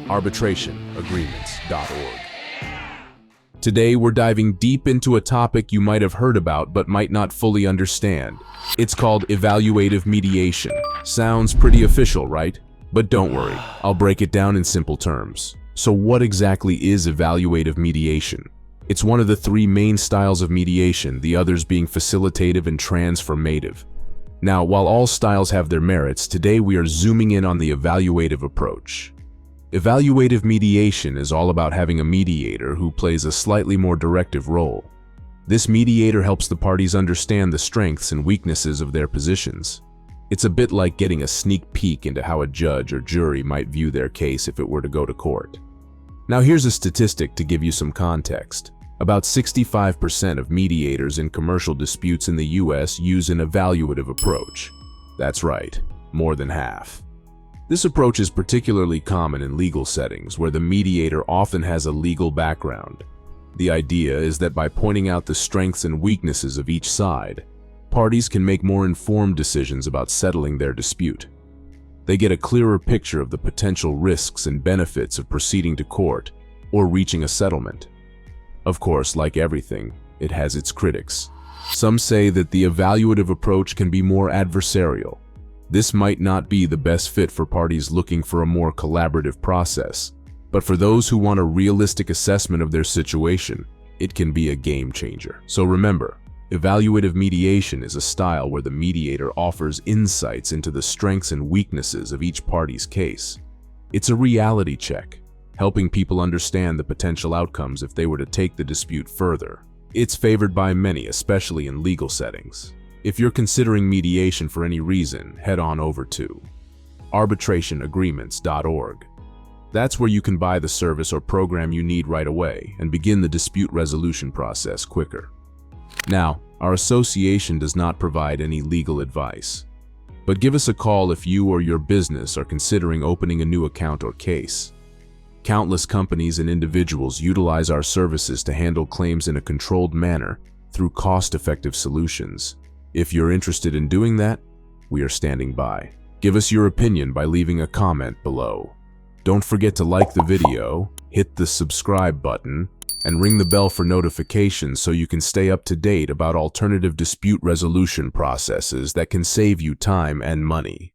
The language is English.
arbitrationagreements.org. Today we're diving deep into a topic you might have heard about but might not fully understand. It's called evaluative mediation. Sounds pretty official, right? But don't worry, I'll break it down in simple terms. So what exactly is evaluative mediation? It's one of the three main styles of mediation, the others being facilitative and transformative. Now, while all styles have their merits, today we are zooming in on the evaluative approach. Evaluative mediation is all about having a mediator who plays a slightly more directive role. This mediator helps the parties understand the strengths and weaknesses of their positions. It's a bit like getting a sneak peek into how a judge or jury might view their case if it were to go to court. Now here's a statistic to give you some context. About 65% of mediators in commercial disputes in the US use an evaluative approach. That's right, more than half. This approach is particularly common in legal settings where the mediator often has a legal background. The idea is that by pointing out the strengths and weaknesses of each side, parties can make more informed decisions about settling their dispute. They get a clearer picture of the potential risks and benefits of proceeding to court or reaching a settlement. Of course, like everything, it has its critics. Some say that the evaluative approach can be more adversarial. This might not be the best fit for parties looking for a more collaborative process, but for those who want a realistic assessment of their situation, it can be a game changer. So remember, evaluative mediation is a style where the mediator offers insights into the strengths and weaknesses of each party's case. It's a reality check, helping people understand the potential outcomes if they were to take the dispute further. It's favored by many, especially in legal settings. If you're considering mediation for any reason, head on over to arbitrationagreements.org. That's where you can buy the service or program you need right away and begin the dispute resolution process quicker. Now, our association does not provide any legal advice, but give us a call if you or your business are considering opening a new account or case. Countless companies and individuals utilize our services to handle claims in a controlled manner through cost-effective solutions. If you're interested in doing that, we are standing by. Give us your opinion by leaving a comment below. Don't forget to like the video, hit the subscribe button, and ring the bell for notifications so you can stay up to date about alternative dispute resolution processes that can save you time and money.